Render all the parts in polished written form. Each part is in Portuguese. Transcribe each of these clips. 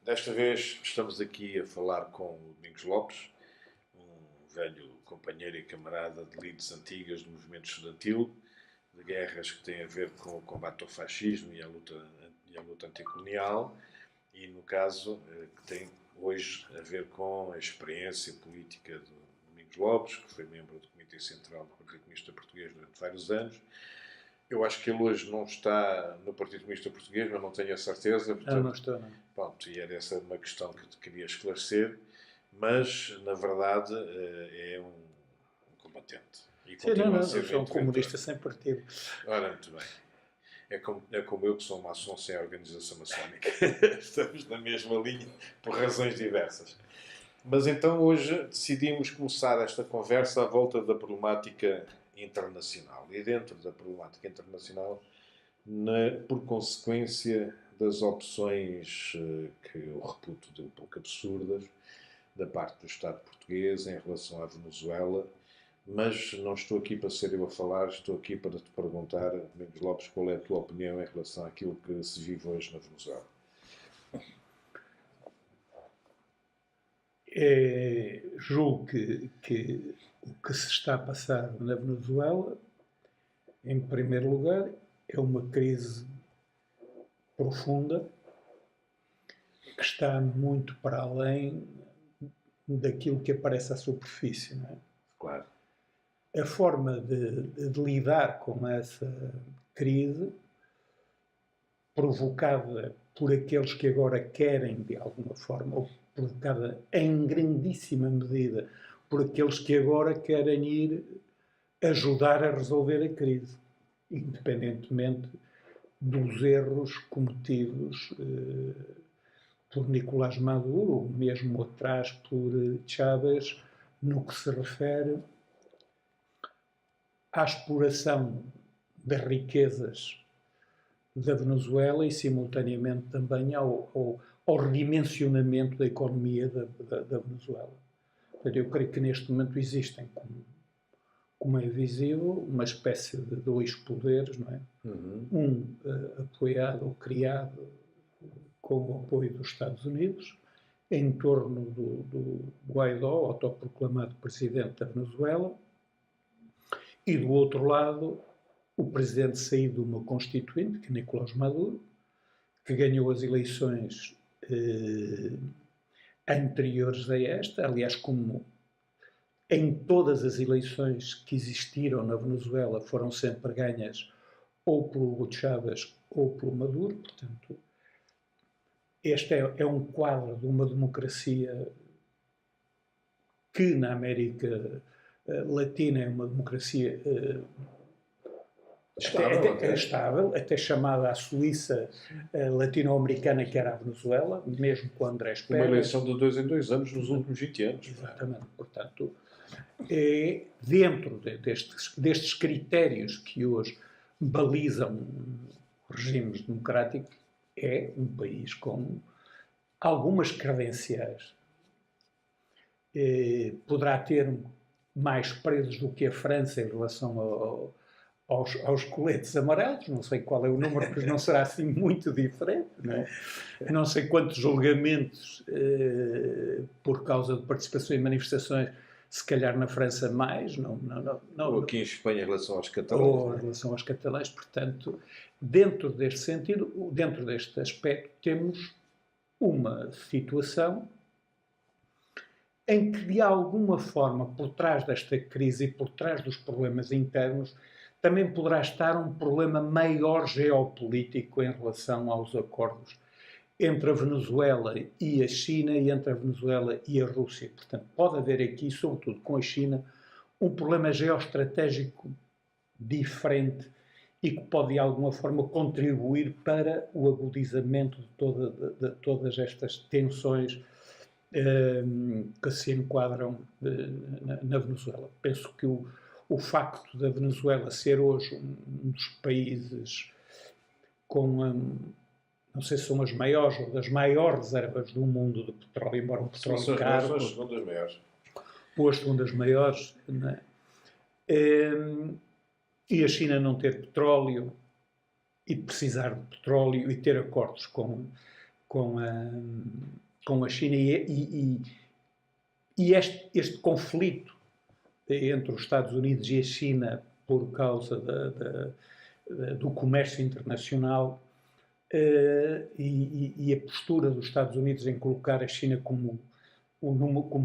Desta vez estamos aqui a falar com o Domingos Lopes, um velho companheiro e camarada de lides antigas do movimento estudantil, de guerras que têm a ver com o combate ao fascismo e a luta anticolonial, e no caso que tem hoje a ver com a experiência política do Domingos Lopes, que foi membro do Comitê Central do Partido Comunista Português durante vários anos. Eu acho que ele hoje não está no Partido Comunista Português, mas não tenho a certeza. Portanto, não estou, não. Pronto, e era essa uma questão que te queria esclarecer, mas, na verdade, é um combatente. E sim, não, eu sou um comunista sem partido. Ora, muito bem. É como eu, que sou maçom sem organização maçónica. Estamos na mesma linha, por razões diversas. Mas então, hoje, decidimos começar esta conversa à volta da problemática internacional. E dentro da problemática internacional, por consequência das opções que eu reputo de um pouco absurdas da parte do Estado português em relação à Venezuela, mas não estou aqui para ser eu a falar, estou aqui para te perguntar, Domingos Lopes, qual é a tua opinião em relação àquilo que se vive hoje na Venezuela? Julgo que o que se está a passar na Venezuela, em primeiro lugar, é uma crise profunda que está muito para além daquilo que aparece à superfície, não é? Claro. A forma de lidar com essa crise, provocada por aqueles que agora querem, de alguma forma, ou provocada em grandíssima medida por aqueles que agora querem ir ajudar a resolver a crise, independentemente dos erros cometidos por Nicolás Maduro, ou mesmo atrás por Chávez, no que se refere à exploração das riquezas da Venezuela e, simultaneamente, também ao redimensionamento da economia da Venezuela. Portanto, eu creio que neste momento existem, como é visível, uma espécie de dois poderes, não é? Um apoiado ou criado com o apoio dos Estados Unidos, em torno do Guaidó, autoproclamado presidente da Venezuela, e do outro lado, o presidente saído de uma constituinte, que é Nicolás Maduro, que ganhou as eleições anteriores a esta, aliás, como em todas as eleições que existiram na Venezuela foram sempre ganhas ou pelo Hugo Chávez ou pelo Maduro. Portanto, este é um quadro de uma democracia que na América Latina é uma democracia estável, até chamada a Suíça latino-americana, que era a Venezuela, mesmo com Andrés Pérez. Uma eleição de 2 em 2 anos nos últimos 20 anos. Exatamente. Portanto, dentro destes critérios que hoje balizam regimes democráticos, é um país com algumas credenciais. Poderá ter mais presos do que a França em relação aos coletes amarelos, não sei qual é o número, mas não será assim muito diferente, não é? Não sei quantos julgamentos por causa de participação em manifestações, se calhar na França mais, não, ou aqui em Espanha em relação aos catalães. Ou em relação aos catalães. Portanto, dentro deste sentido, dentro deste aspecto, temos uma situação em que, de alguma forma, por trás desta crise e por trás dos problemas internos, também poderá estar um problema maior geopolítico em relação aos acordos entre a Venezuela e a China e entre a Venezuela e a Rússia. Portanto, pode haver aqui, sobretudo com a China, um problema geoestratégico diferente e que pode, de alguma forma, contribuir para o agudizamento de todas estas tensões que se enquadram na Venezuela. Penso que o facto da Venezuela ser hoje um dos países com, não sei se são as maiores ou das maiores reservas do mundo de petróleo, embora um petróleo caro. São as segundas maiores. Ou as segundas maiores, não é? E a China não ter petróleo e precisar de petróleo e ter acordos com com a, com a China e este conflito entre os Estados Unidos e a China por causa do comércio internacional e a postura dos Estados Unidos em colocar a China como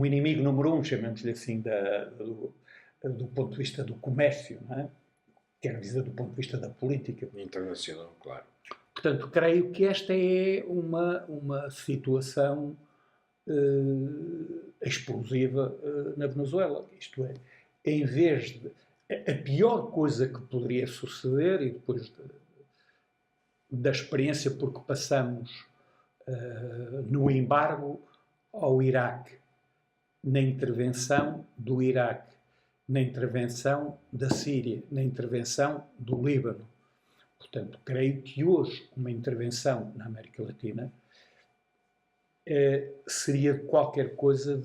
inimigo número um, chamemos-lhe assim, do ponto de vista do comércio, não é? Quer dizer, do ponto de vista da política internacional, claro. Portanto, creio que esta é uma situação explosiva na Venezuela. Isto é, em vez de... A pior coisa que poderia suceder, e depois da experiência por que passamos no embargo ao Iraque, na intervenção do Iraque, na intervenção da Síria, na intervenção do Líbano. Portanto, creio que hoje uma intervenção na América Latina seria qualquer coisa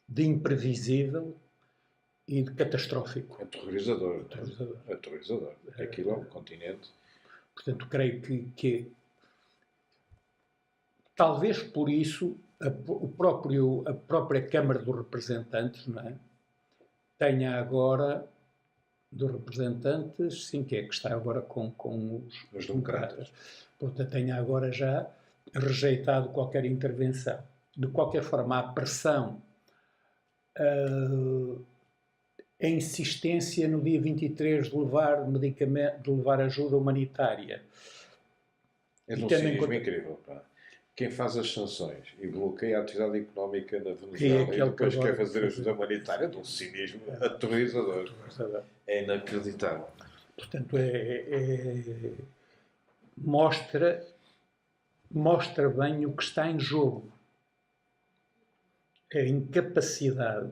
de imprevisível e de catastrófico. Aterrorizador. Aterrorizador. Aquilo é um continente. Portanto, creio que talvez por isso a própria Câmara dos Representantes, não é? Tenha agora dos representantes, sim, que está agora com os democratas. Portanto, tenha agora já rejeitado qualquer intervenção. De qualquer forma, a pressão, a insistência no dia 23 de levar medicamento, de levar ajuda humanitária. É de um cinismo incrível, pá. Quem faz as sanções e bloqueia a atividade económica na Venezuela e depois quer fazer ajuda humanitária, é de um cinismo aterrorizador. É inacreditável. Portanto, mostra bem o que está em jogo. A incapacidade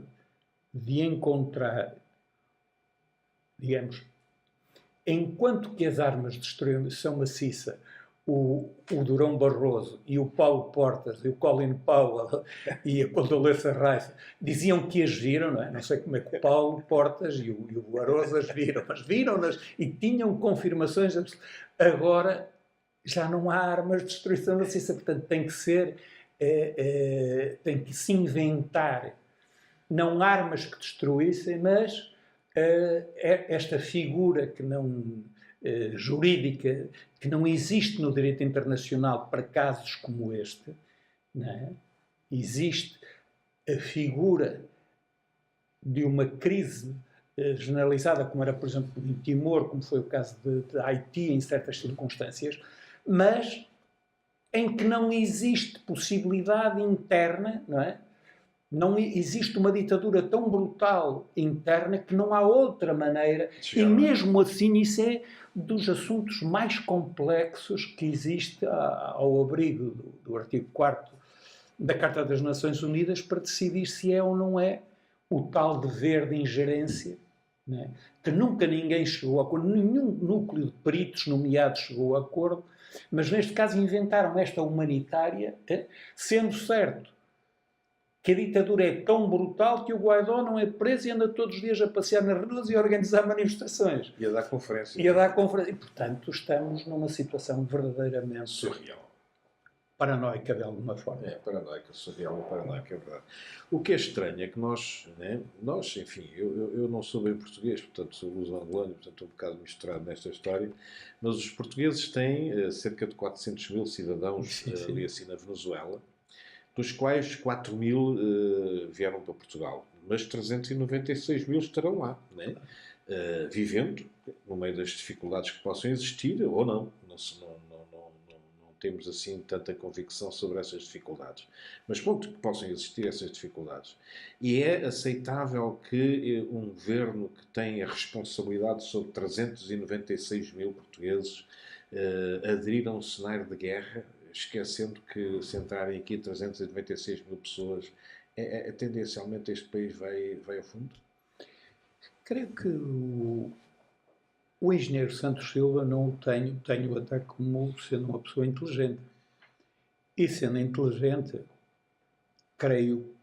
de encontrar, digamos, enquanto que as armas de destruição maciça, o Durão Barroso e o Paulo Portas e o Colin Powell e a Condoleezza Rice diziam que as viram, não é? Não sei como é que o Paulo Portas e o Barroso as viram, mas viram-nas e tinham confirmações. Agora já não há armas de destruição maciça, portanto tem que se inventar não armas que destruíssem, mas esta figura que não jurídica, que não existe no direito internacional para casos como este, não é? Existe a figura de uma crise generalizada, como era, por exemplo, em Timor, como foi o caso de Haiti, em certas circunstâncias, mas em que não existe possibilidade interna, não é? Não existe uma ditadura tão brutal interna que não há outra maneira. Sim. E mesmo assim isso é dos assuntos mais complexos que existe ao abrigo do artigo 4º da Carta das Nações Unidas para decidir se é ou não é o tal dever de ingerência, não é? Que nunca ninguém chegou a acordo, nenhum núcleo de peritos nomeados chegou a acordo, mas neste caso inventaram esta humanitária, sendo certo que a ditadura é tão brutal que o Guaidó não é preso e anda todos os dias a passear nas ruas e a organizar manifestações. E a dar conferências. E, portanto, estamos numa situação verdadeiramente surreal. Paranoica, de alguma forma. É, paranoica, surreal e paranoica, é verdade. O que é estranho é que nós, enfim, eu não sou bem português, portanto sou luso-angolano, portanto estou um bocado misturado nesta história, mas os portugueses têm cerca de 400 mil cidadãos ali assim na Venezuela, dos quais 4 mil vieram para Portugal, mas 396 mil estarão lá, né? Vivendo no meio das dificuldades que possam existir, ou não. Não temos assim tanta convicção sobre essas dificuldades. Mas ponto que possam existir essas dificuldades. E é aceitável que um governo que tem a responsabilidade sobre 396 mil portugueses aderir a um cenário de guerra, esquecendo que se entrarem aqui 396 mil pessoas, tendencialmente este país vai ao fundo? Creio que o engenheiro Santos Silva não o tenho até como sendo uma pessoa inteligente. E sendo inteligente, creio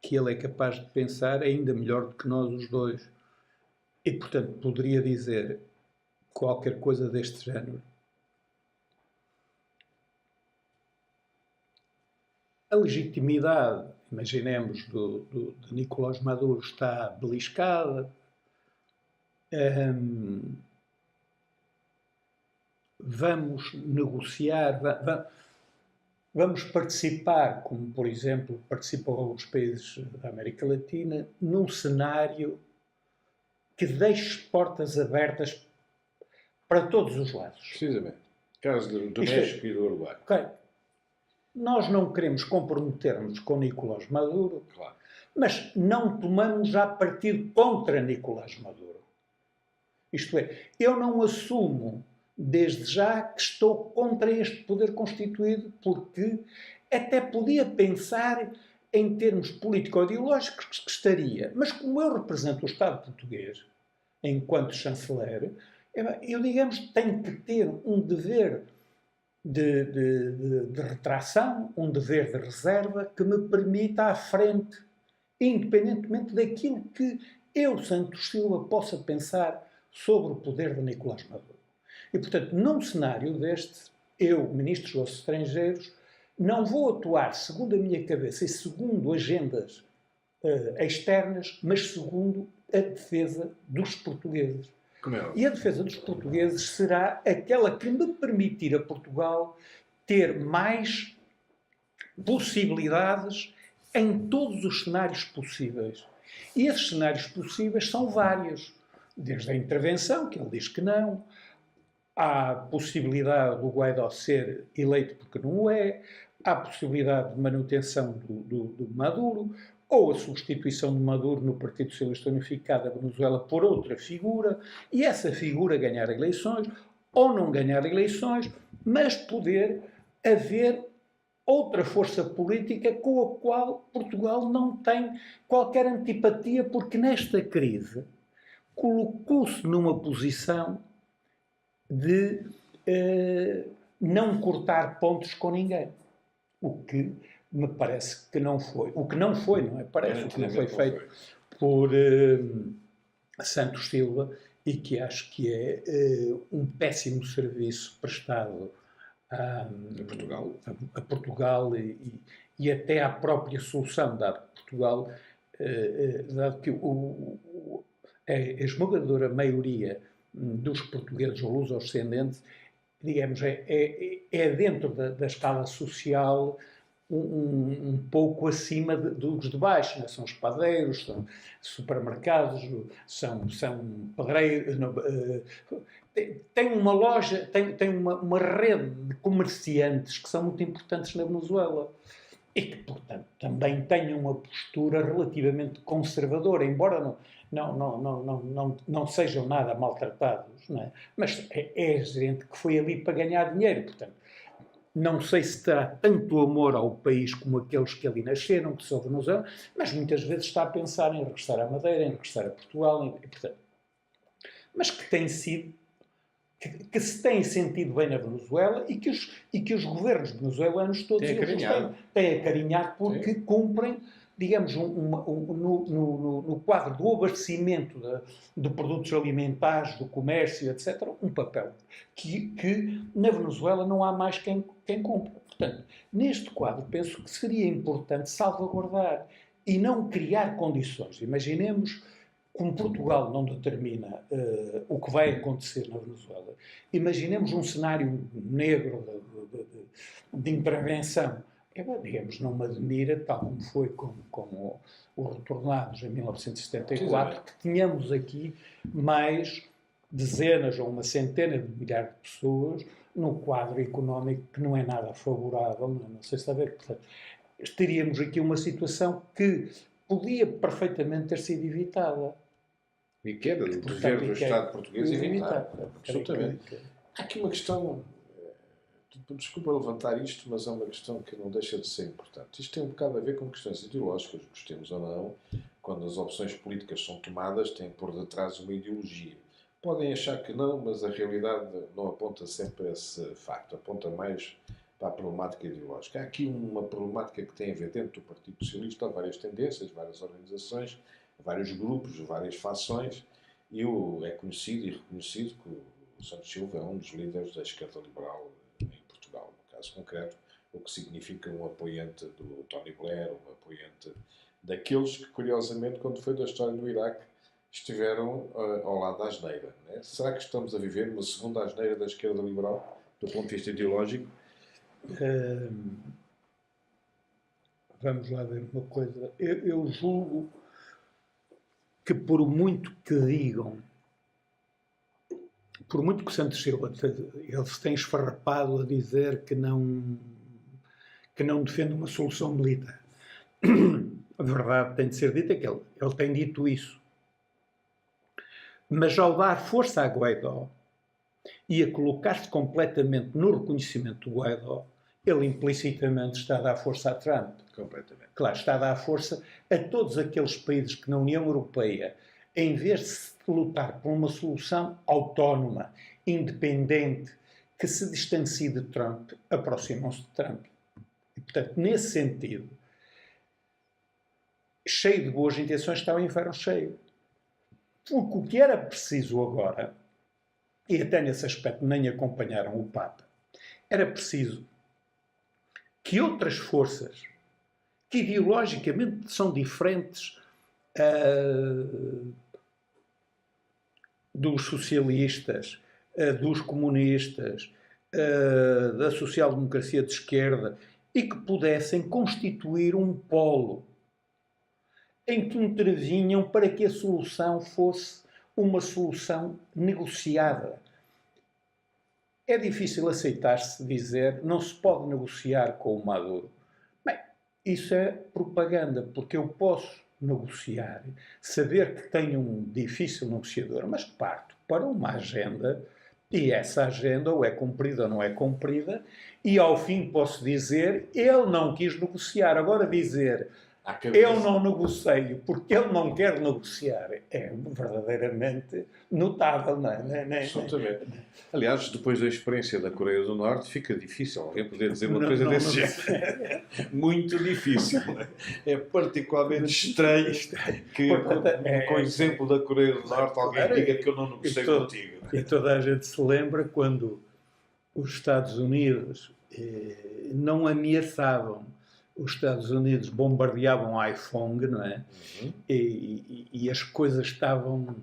que ele é capaz de pensar ainda melhor do que nós os dois. E, portanto, poderia dizer qualquer coisa deste género. a legitimidade, imaginemos, de Nicolás Maduro está beliscada. Vamos negociar, vamos participar, como por exemplo participam alguns países da América Latina, num cenário que deixe portas abertas para todos os lados. Precisamente. Caso do México e do Uruguai. Okay. Nós não queremos comprometer-nos com Nicolás Maduro, claro, mas não tomamos já partido contra Nicolás Maduro. Isto é, eu não assumo desde já que estou contra este poder constituído, porque até podia pensar em termos político-ideológicos que estaria. Mas como eu represento o Estado português, enquanto chanceler, eu, digamos, tenho que ter um dever de retração, um dever de reserva que me permita à frente, independentemente daquilo que eu, Santos Silva, possa pensar sobre o poder de Nicolás Maduro. E, portanto, num cenário deste, eu, Ministro dos Negócios Estrangeiros, não vou atuar segundo a minha cabeça e segundo agendas externas, mas segundo a defesa dos portugueses. E a defesa dos portugueses será aquela que me permitir a Portugal ter mais possibilidades em todos os cenários possíveis. E esses cenários possíveis são vários. Desde a intervenção, que ele diz que não, há a possibilidade do Guaidó ser eleito porque não o é, há a possibilidade de manutenção do Maduro, ou a substituição de Maduro no Partido Socialista Unificado da Venezuela por outra figura, e essa figura ganhar eleições, ou não ganhar eleições, mas poder haver outra força política com a qual Portugal não tem qualquer antipatia, porque nesta crise colocou-se numa posição de não cortar pontos com ninguém. O que me parece que não foi. O que não foi, não é? Parece que não foi feito por Santos Silva e que acho que é um péssimo serviço prestado a Portugal e até à própria solução dada por Portugal, dado que a esmagadora maioria dos portugueses ou luso-ascendentes, digamos, é dentro da escala social um pouco acima dos de baixo, né? São os padeiros, são supermercados, são pedreiros, tem uma loja, tem uma rede de comerciantes que são muito importantes na Venezuela e que, portanto, também têm uma postura relativamente conservadora, embora não sejam nada maltratados, não é? Mas é gente que foi ali para ganhar dinheiro, portanto, não sei se terá tanto amor ao país como aqueles que ali nasceram, que são venezuelanos, mas muitas vezes está a pensar em regressar à Madeira, em regressar a Portugal, portanto, mas que tem sido, que se têm sentido bem na Venezuela e que os governos venezuelanos todos têm acarinhado porque cumprem, digamos, no quadro do abastecimento de produtos alimentares, do comércio, etc., um papel que na Venezuela não há mais quem cumpra. Portanto, neste quadro, penso que seria importante salvaguardar e não criar condições. Imaginemos, como Portugal não determina o que vai acontecer na Venezuela, imaginemos um cenário negro de intervenção. Digamos, não me admira, tal como foi com os retornados em 1974, que tínhamos aqui mais dezenas ou uma centena de milhares de pessoas num quadro económico que não é nada favorável, não sei se está a ver. Portanto, teríamos aqui uma situação que podia perfeitamente ter sido evitada. E que era do dever do Estado português evitar. Absolutamente. Há aqui uma questão, desculpa levantar isto, mas é uma questão que não deixa de ser importante. Isto tem um bocado a ver com questões ideológicas, gostemos ou não, quando as opções políticas são tomadas, têm por detrás uma ideologia. Podem achar que não, mas a realidade não aponta sempre a esse facto, aponta mais para a problemática ideológica. Há aqui uma problemática que tem a ver dentro do Partido Socialista, há várias tendências, várias organizações, vários grupos, várias fações, e é conhecido e reconhecido que o Santos Silva é um dos líderes da esquerda liberal em Portugal, no caso concreto, o que significa um apoiante do Tony Blair, um apoiante daqueles que, curiosamente, quando foi da história no Iraque, estiveram ao lado da asneira. Né? Será que estamos a viver uma segunda asneira da esquerda liberal, do ponto de vista ideológico? Vamos lá ver uma coisa. Eu julgo que por muito que digam, por muito que Santos Silva ele se tem esfarrapado a dizer que não defende uma solução militar. A verdade tem de ser dita que ele tem dito isso. Mas ao dar força a Guaidó e a colocar-se completamente no reconhecimento do Guaidó, ele implicitamente está a dar força a Trump. Completamente. Claro, está a dar força a todos aqueles países que na União Europeia, em vez de lutar por uma solução autónoma, independente, que se distancie de Trump, aproximam-se de Trump. E, portanto, nesse sentido, cheio de boas intenções, está o inferno cheio. Porque o que era preciso agora, e até nesse aspecto nem acompanharam o Papa, era preciso que outras forças, que ideologicamente são diferentes dos socialistas, dos comunistas, da social-democracia de esquerda, e que pudessem constituir um polo em que intervinham para que a solução fosse uma solução negociada. É difícil aceitar-se dizer não se pode negociar com o Maduro. Bem, isso é propaganda, porque eu posso negociar, saber que tenho um difícil negociador, mas parto para uma agenda, e essa agenda ou é cumprida ou não é cumprida, e ao fim posso dizer, ele não quis negociar. Agora dizer, eu não negocio porque ele não quer negociar, é verdadeiramente notável, não é? Absolutamente. Aliás, depois da experiência da Coreia do Norte, fica difícil alguém poder dizer uma coisa desse género. Muito difícil. É particularmente estranho que, com o exemplo da Coreia do Norte, alguém diga que eu não negocio contigo. E toda a gente se lembra quando os Estados Unidos não ameaçavam. Os Estados Unidos bombardeavam Haiphong, não é? Uhum. E as coisas estavam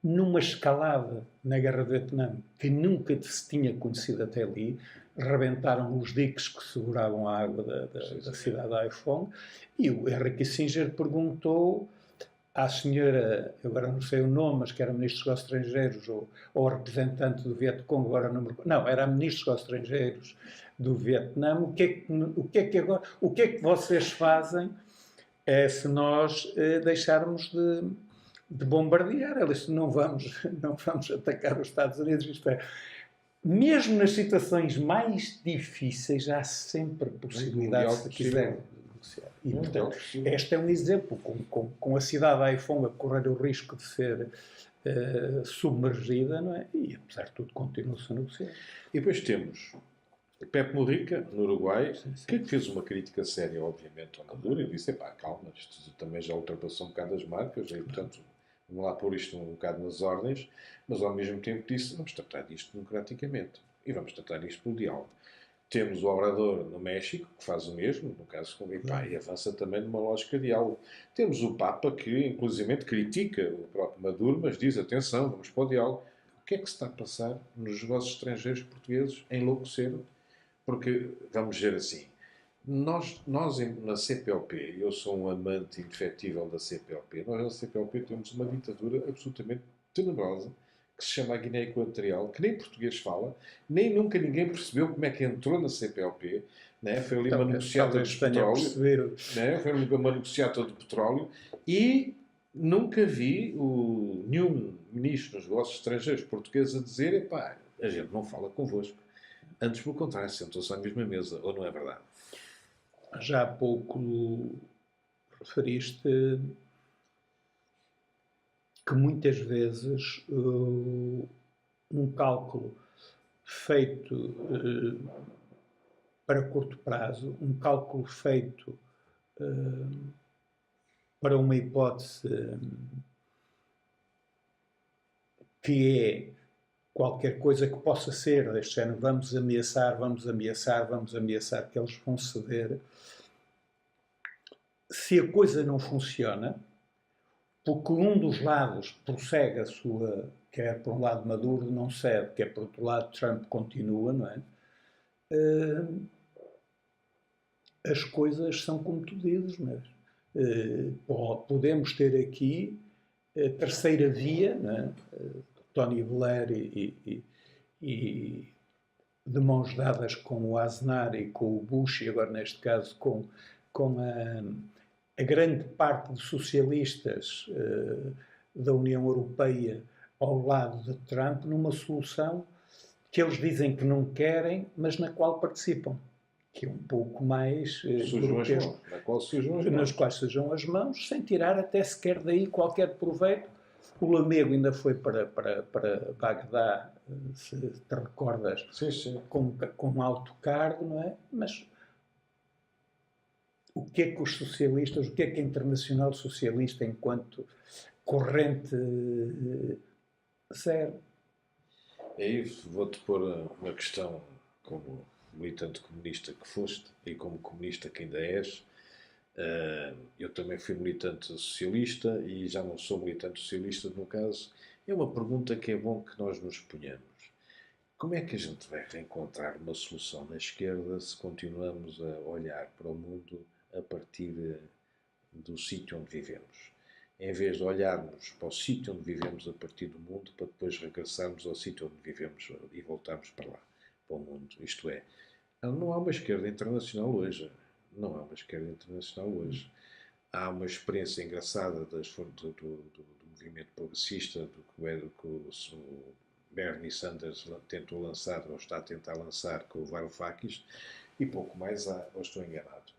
numa escalada na Guerra do Vietnã que nunca se tinha conhecido até ali. Rebentaram os diques que seguravam a água da cidade de Haiphong. E o Henry Kissinger perguntou à senhora, eu agora não sei o nome, mas que era Ministro dos Negócios Estrangeiros ou representante do Vietcong, agora não, era Ministro dos Negócios Estrangeiros do Vietnã, o que é que vocês fazem se nós deixarmos de bombardear? Ela disse, não vamos atacar os Estados Unidos, isto é. Mesmo nas situações mais difíceis há sempre possibilidade, se quiser negociar. E, portanto, este é um exemplo, com a cidade de Haiphong a correr o risco de ser submergida, não é? E, apesar de tudo, continua-se a negociar. E depois temos Pepe Mujica, no Uruguai, que fez uma crítica séria, obviamente, ao Maduro, e disse, calma, isto também já ultrapassou um bocado as marcas, e, portanto, vamos lá pôr isto um bocado nas ordens, mas ao mesmo tempo disse, vamos tratar disto democraticamente, e vamos tratar isto pelo diálogo. Temos o Obrador no México, que faz o mesmo, no caso com e avança também numa lógica de diálogo. Temos o Papa, que inclusivamente critica o próprio Maduro, mas diz, atenção, vamos para o diálogo. O que é que se está a passar nos negócios estrangeiros portugueses? Enlouqueceram? Porque, vamos dizer assim, nós na CPLP, eu sou um amante indefetível da CPLP, nós na CPLP temos uma ditadura absolutamente tenebrosa, que se chama a Guiné Equatorial, que nem português fala, nem nunca ninguém percebeu como é que entrou na CPLP, né? Foi ali uma negociata de petróleo, né? Foi uma negociata de petróleo, e nunca vi nenhum ministro dos negócios estrangeiros portugueses a dizer, a gente não fala convosco. Antes, pelo contrário, sentou-se à mesma mesa, ou não é verdade? Já há pouco referiste que muitas vezes um cálculo feito para curto prazo, um cálculo feito para uma hipótese que é qualquer coisa que possa ser deste género, vamos ameaçar que eles vão ceder. Se a coisa não funciona, porque um dos lados prossegue a sua, quer por um lado Maduro não cede, quer por outro lado Trump continua, não é? As coisas são como tu dizes, mas podemos ter aqui a terceira via, não é? Tony Blair e de mãos dadas com o Aznar e com o Bush, e agora neste caso com a grande parte de socialistas da União Europeia ao lado de Trump, numa solução que eles dizem que não querem, mas na qual participam, que é um pouco mais grotesco, nas quais sujam as mãos, sem tirar até sequer daí qualquer proveito. O Lamego ainda foi para Bagdá, se te recordas, sim. com autocarro, não é? Mas o que é que os socialistas, o que é que a Internacional Socialista, enquanto corrente zero? Aí vou-te pôr uma questão como militante comunista que foste e como comunista que ainda és. Eu também fui militante socialista e já não sou militante socialista, no caso. É uma pergunta que é bom que nós nos ponhamos. Como é que a gente vai reencontrar uma solução na esquerda se continuamos a olhar para o mundo a partir do sítio onde vivemos? Em vez de olharmos para o sítio onde vivemos a partir do mundo, para depois regressarmos ao sítio onde vivemos e voltarmos para lá, para o mundo. Isto é, não há uma esquerda internacional hoje. Não há uma esquerda internacional hoje. Há uma experiência engraçada do movimento progressista, do que o Bernie Sanders tentou lançar, ou está a tentar lançar, com o Varoufakis, e pouco mais há, ou estou enganado.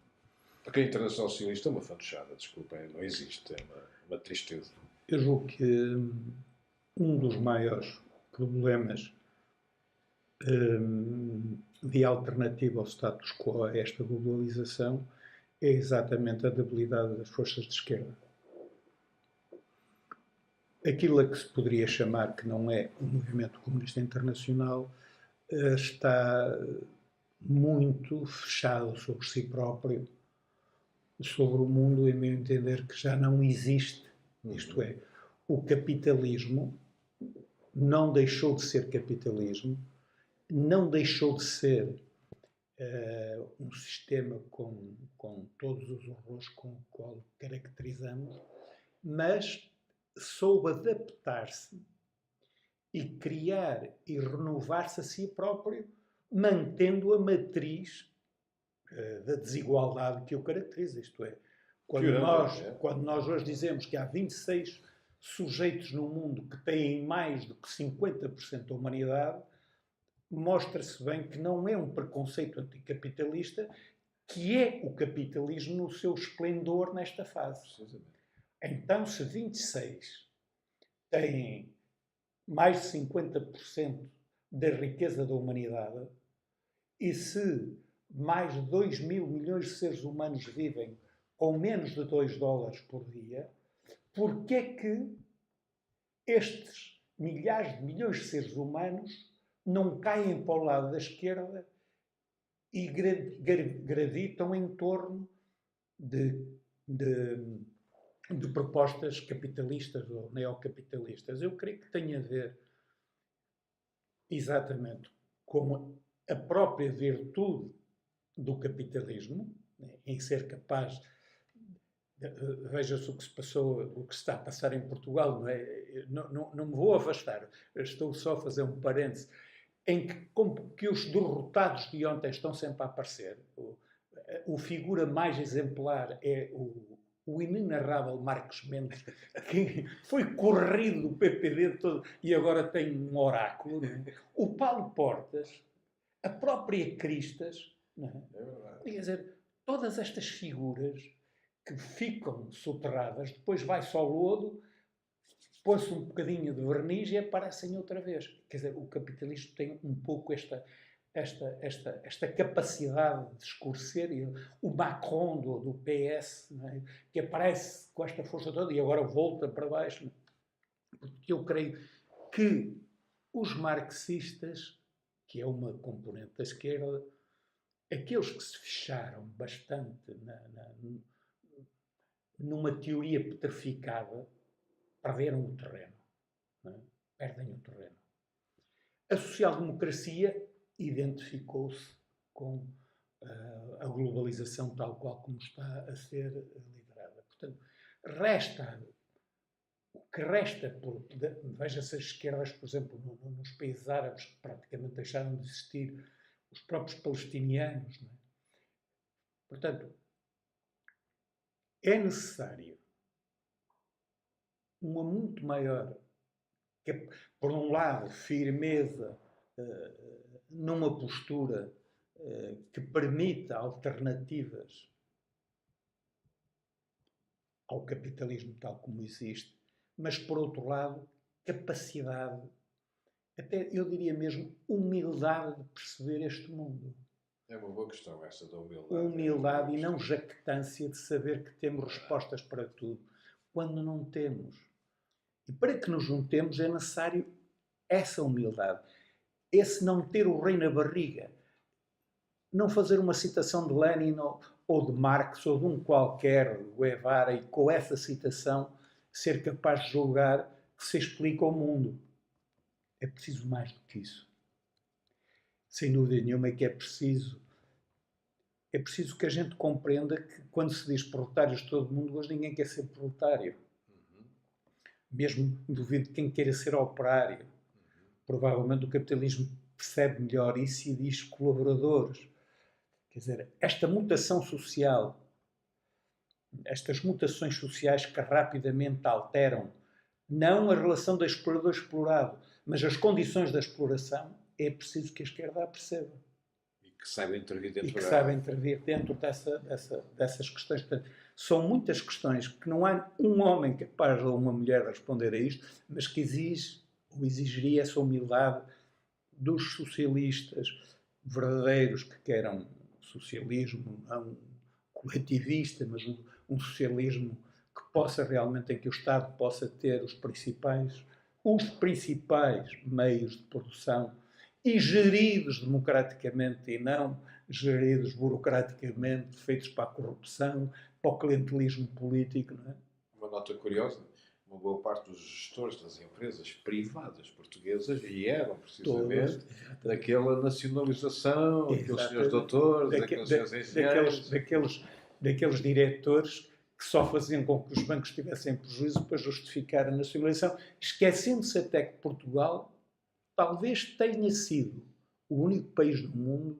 Porque a Internacional Socialista é uma fantochada, desculpem, não existe, é uma tristeza. Eu julgo que um dos maiores problemas de alternativa ao status quo a esta globalização é exatamente a debilidade das forças de esquerda. Aquilo a que se poderia chamar que não é o movimento comunista internacional está muito fechado sobre si próprio, sobre o mundo, em meu entender, que já não existe. Isto é, o capitalismo não deixou de ser capitalismo, não deixou de ser um sistema com todos os horrores com o qual caracterizamos, mas soube adaptar-se e criar e renovar-se a si próprio, mantendo a matriz da desigualdade que o caracteriza. Isto é, quando nós hoje dizemos que há 26 sujeitos no mundo que têm mais do que 50% da humanidade, mostra-se bem que não é um preconceito anticapitalista, que é o capitalismo no seu esplendor nesta fase. Então, se 26 têm mais de 50% da riqueza da humanidade e se mais de 2 mil milhões de seres humanos vivem com menos de $2 por dia, por que é que estes milhares de milhões de seres humanos não caem para o lado da esquerda e gravitam em torno de propostas capitalistas ou neocapitalistas? Eu creio que tem a ver exatamente com a própria virtude do capitalismo, em ser capaz veja-se o que se passou, o que se está a passar em Portugal, não é? Não me vou afastar, estou só a fazer um parêntese, em que os derrotados de ontem estão sempre a aparecer. O figura mais exemplar é o inenarrável Marcos Mendes, que foi corrido do PPD todo e agora tem um oráculo. Não é? O Paulo Portas, a própria Cristas, não é? É verdade. Quer dizer, todas estas figuras que ficam soterradas, depois vai-se ao lodo, põe-se um bocadinho de verniz e aparecem outra vez. Quer dizer, o capitalismo tem um pouco esta capacidade de escurecer. E o Macron do PS, não é? Que aparece com esta força toda e agora volta para baixo. Porque eu creio que Os marxistas, que é uma componente da esquerda, aqueles que se fecharam bastante numa teoria petrificada, perderam o terreno. Não é? Perdem o terreno. A social-democracia identificou-se com a globalização tal qual como está a ser liderada. Portanto, o que resta, veja-se as esquerdas, por exemplo, nos países árabes, que praticamente deixaram de existir, os próprios palestinianos. Não é? Portanto, é necessário uma muito maior, por um lado, firmeza numa postura que permita alternativas ao capitalismo tal como existe, mas, por outro lado, capacidade, até eu diria mesmo humildade de perceber este mundo. É uma boa questão essa da humildade. Humildade e não jactância de saber que temos respostas para tudo, quando não temos. E para que nos juntemos é necessário essa humildade, esse não ter o rei na barriga, não fazer uma citação de Lenin ou de Marx ou de um qualquer Guevara e com essa citação ser capaz de julgar que se explica o mundo. É preciso mais do que isso. Sem dúvida nenhuma é que é preciso que a gente compreenda que quando se diz proletários de todo o mundo, hoje ninguém quer ser proletário. Mesmo duvido de quem queira ser operário. Provavelmente o capitalismo percebe melhor isso e diz colaboradores. Quer dizer, esta mutação social, estas mutações sociais que rapidamente alteram não a relação do explorador-explorado, mas as condições da exploração, é preciso que a esquerda a perceba. E que saiba intervir dentro, dessas questões. Portanto, são muitas questões que não há um homem capaz ou uma mulher a responder a isto, mas que exigiria essa humildade dos socialistas verdadeiros que queiram socialismo, não coletivista, mas um socialismo que possa realmente, em que o Estado possa ter os principais meios de produção e geridos democraticamente e não geridos burocraticamente, feitos para a corrupção, para o clientelismo político. Não é? Uma nota curiosa, uma boa parte dos gestores das empresas privadas portuguesas vieram precisamente daquela nacionalização, daqueles senhores doutores, daqueles senhores engenheiros. Daqueles diretores que só faziam com que os bancos tivessem prejuízo para justificar a nacionalização, esquecendo-se até que Portugal talvez tenha sido o único país do mundo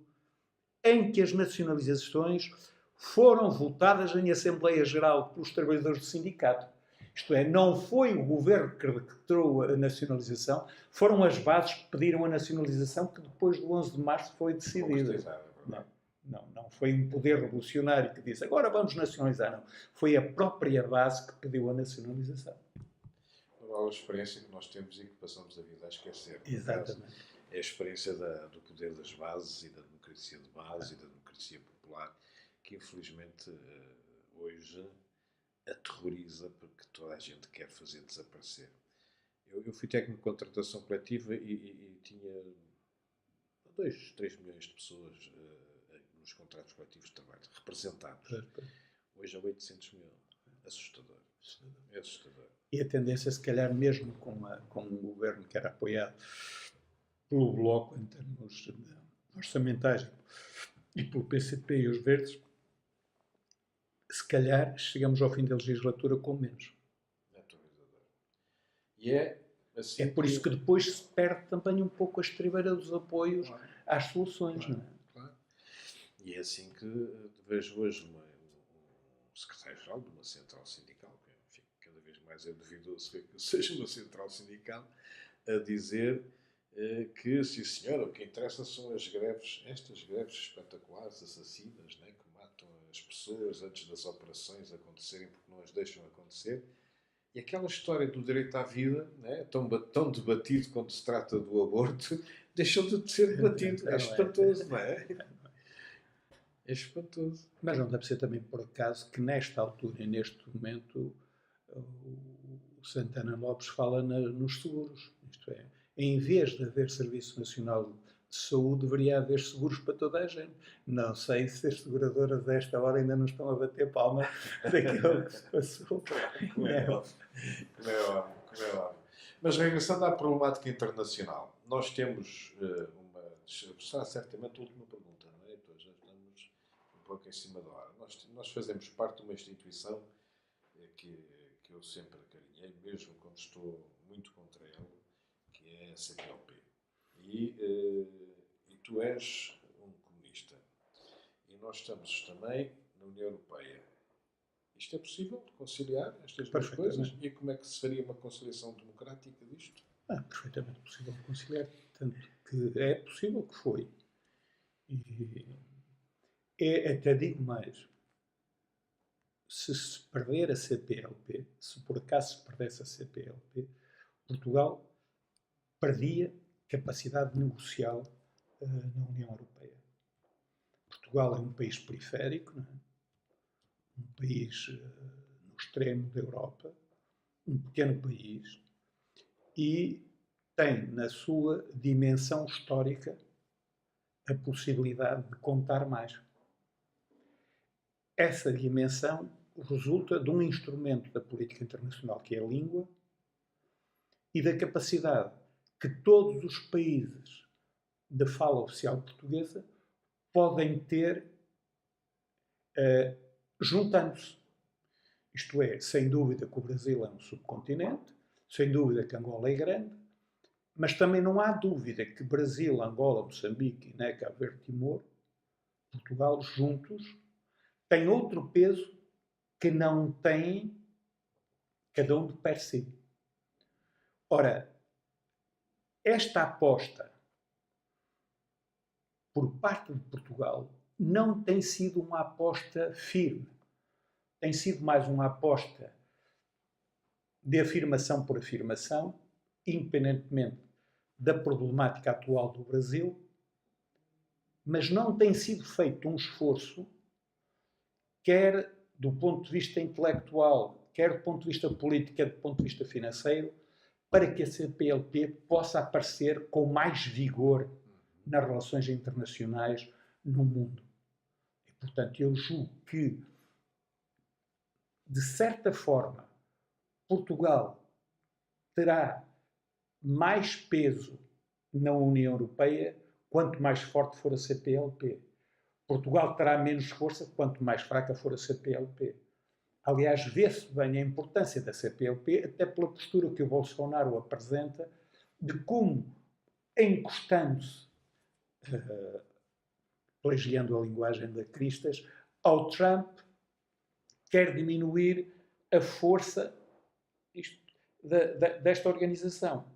em que as nacionalizações foram votadas em Assembleia Geral pelos trabalhadores do sindicato. Isto é, não foi o governo que decretou a nacionalização, foram as bases que pediram a nacionalização que depois do 11 de março foi decidida. Não foi um poder revolucionário que disse agora vamos nacionalizar, não. Foi a própria base que pediu a nacionalização. A experiência que nós temos e que passamos a vida a esquecer. Exatamente. É a experiência do poder das bases e da democracia de base e da democracia popular que infelizmente hoje aterroriza porque toda a gente quer fazer desaparecer. Eu fui técnico de contratação coletiva e tinha 2, 3 milhões de pessoas nos contratos coletivos de trabalho representados. Hoje é 800 mil. Assustador. É assustador. E a tendência, se calhar, mesmo com um governo que era apoiado pelo Bloco em termos orçamentais e pelo PCP e os Verdes, se calhar chegamos ao fim da legislatura com menos. E assim é por isso que depois se perde também um pouco a estribeira dos apoios às soluções. Claro. Não é? Claro. E é assim que vejo hoje um secretário-geral de uma central sindical, que enfim, cada vez mais é duvidoso que seja uma central sindical, a dizer que, sim senhora, o que interessa são as greves, estas greves espetaculares, assassinas, né, que matam as pessoas antes das operações acontecerem porque não as deixam acontecer. E aquela história do direito à vida, né, tão debatido quando se trata do aborto, deixou de ser debatido. É espantoso, não é? É espantoso. Mas não deve ser também por acaso que nesta altura e neste momento o Santana Lopes fala nos seguros. Isto é, em vez de haver Serviço Nacional de Saúde, deveria haver seguros para toda a gente. Não sei se as seguradoras a esta hora ainda não estão a bater palma daquilo que se passou. Como é óbvio. Como é óbvio. Como é óbvio. Mas regressando à problemática internacional, nós temos uma... Será certamente a última pergunta, não é? Então, já estamos um pouco em cima da hora. Nós fazemos parte de uma instituição que eu sempre acarinhei, mesmo quando estou muito contra ela, que é a CPLP. E tu és um comunista. E nós estamos também na União Europeia. Isto é possível conciliar estas duas coisas? E como é que se faria uma conciliação democrática disto? Perfeitamente possível conciliar. Tanto que é possível que foi. E até digo mais. Se perder a CPLP, se por acaso se perdesse a CPLP, Portugal perdia capacidade negocial na União Europeia. Portugal é um país periférico, não é? Um país no extremo da Europa, um pequeno país, e tem na sua dimensão histórica a possibilidade de contar mais. Essa dimensão resulta de um instrumento da política internacional que é a língua e da capacidade que todos os países de fala oficial portuguesa podem ter juntando-se. Isto é, sem dúvida que o Brasil é um subcontinente, sem dúvida que Angola é grande, mas também não há dúvida que Brasil, Angola, Moçambique, Guiné, Cabo Verde, Timor, Portugal, juntos, têm outro peso que não têm cada um de per si. Ora, esta aposta por parte de Portugal não tem sido uma aposta firme. Tem sido mais uma aposta de afirmação por afirmação, independentemente da problemática atual do Brasil, mas não tem sido feito um esforço, quer do ponto de vista intelectual, quer do ponto de vista político, quer do ponto de vista financeiro, para que a CPLP possa aparecer com mais vigor nas relações internacionais no mundo. E, portanto, eu julgo que, de certa forma, Portugal terá mais peso na União Europeia quanto mais forte for a CPLP. Portugal terá menos força quanto mais fraca for a CPLP. Aliás, vê-se bem a importância da CPLP, até pela postura que o Bolsonaro apresenta, de como, encostando-se, plagiando a linguagem da Cristas, ao Trump, quer diminuir a força desta organização.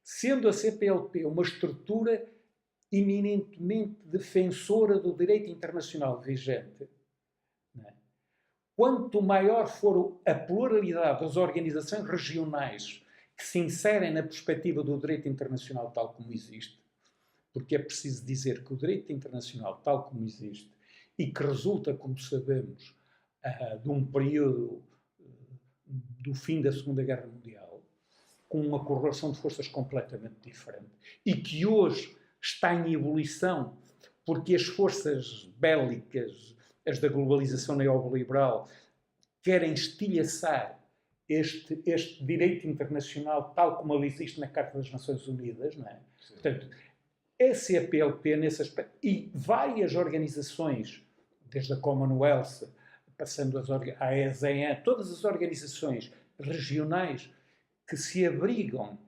Sendo a CPLP uma estrutura eminentemente defensora do direito internacional vigente, não é? Quanto maior for a pluralidade das organizações regionais que se inserem na perspectiva do direito internacional tal como existe, porque é preciso dizer que o direito internacional tal como existe e que resulta, como sabemos, de um período do fim da Segunda Guerra Mundial, com uma correlação de forças completamente diferente, e que hoje está em ebulição, porque as forças bélicas, as da globalização neoliberal, querem estilhaçar este direito internacional tal como ele existe na Carta das Nações Unidas, não é? Sim. Portanto, a CPLP, nesse aspecto, e várias organizações, desde a Commonwealth, passando a ASEAN, todas as organizações regionais que se abrigam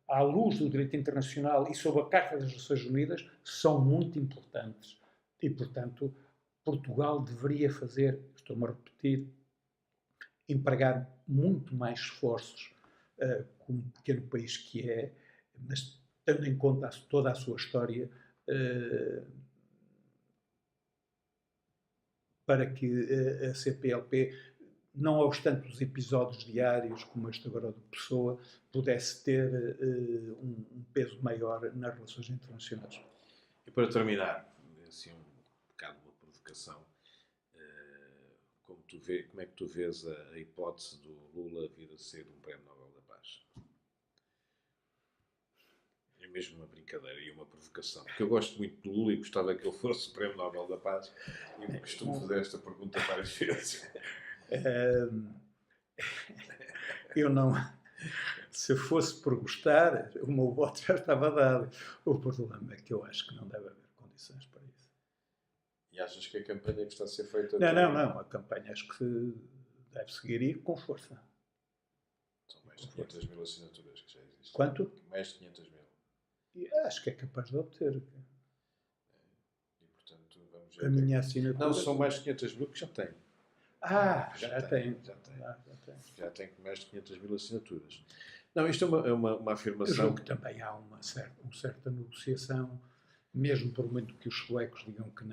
à luz do direito internacional e sob a Carta das Nações Unidas, são muito importantes. E, portanto, Portugal deveria fazer, estou-me a repetir, empregar muito mais esforços como um pequeno país que é, mas tendo em conta toda a sua história, para que a CPLP, não obstante os episódios diários, como este agora de Pessoa, pudesse ter um peso maior nas relações internacionais. E para terminar, assim, um bocado uma provocação, como é que tu vês a hipótese do Lula vir a ser um Prémio Nobel da Paz? É mesmo uma brincadeira e uma provocação. Porque eu gosto muito do Lula e gostava que ele fosse o Prémio Nobel da Paz e me costumo fazer esta pergunta várias vezes. Eu não. Se fosse por gostar, o meu voto já estava dado. O problema é que eu acho que não deve haver condições para isso. E achas que a campanha que está a ser feita... Não. A campanha acho que deve seguir e com força. São mais de 500 mil assinaturas que já existem. Quanto? Mais de 500 mil. E acho que é capaz de obter. E, portanto, vamos ver... A minha assinatura... Não, são mais de 500 mil que já tem. Já tem. Já tem mais de 500 mil assinaturas. Não, isto é uma afirmação... Eu julgo que também há uma certa negociação, mesmo por muito que os suecos digam que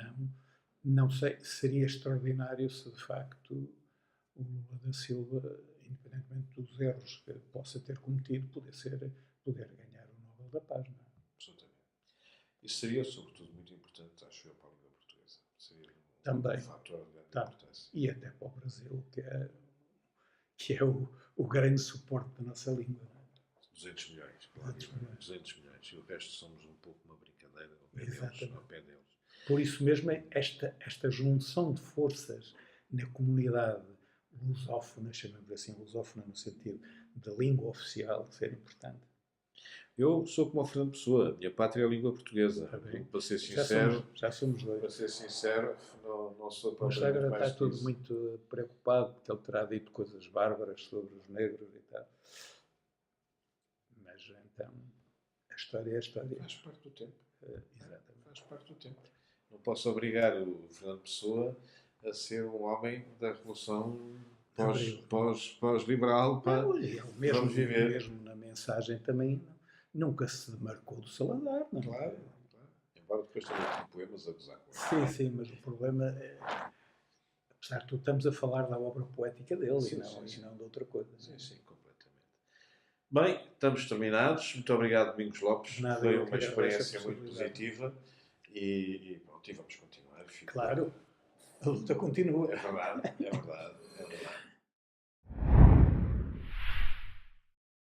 não sei, seria extraordinário se de facto o Lula da Silva, independentemente dos erros que possa ter cometido, poder ganhar o Nobel da Paz. Não é? Absolutamente. Isso seria, sobretudo, muito importante, acho eu, para a língua portuguesa. Seria também, um fator de grande importância. E até para o Brasil, que é o grande suporte da nossa língua. Não é? 200 milhões, claro. 200 milhões. E o resto somos um pouco uma brincadeira ao pé deles. Por isso mesmo, esta junção de forças na comunidade lusófona, chamamos assim, lusófona no sentido da língua oficial, ser importante. Eu sou como o Fernando Pessoa, a minha pátria é a língua portuguesa. Para ser sincero, já somos dois. Para ser sincero, não sou para Mas agora está tudo muito preocupado, porque ele terá dito coisas bárbaras sobre os negros e tal. Mas então, a história é a história. Faz parte do tempo. Exatamente. Faz parte do tempo. Não posso obrigar o Fernando Pessoa a ser um homem da revolução pós-liberal para vamos viver. Mesmo na mensagem também nunca se demarcou do Salazar. Não? Claro. Embora depois também tenha poemas a gozar com ele. Sim, mas o problema é, apesar de tudo, estamos a falar da obra poética dele e não de outra coisa. Sim, completamente. Bem, estamos terminados. Muito obrigado, Domingos Lopes. Foi uma experiência muito positiva e pronto, e vamos continuar. Claro, a luta continua. É verdade.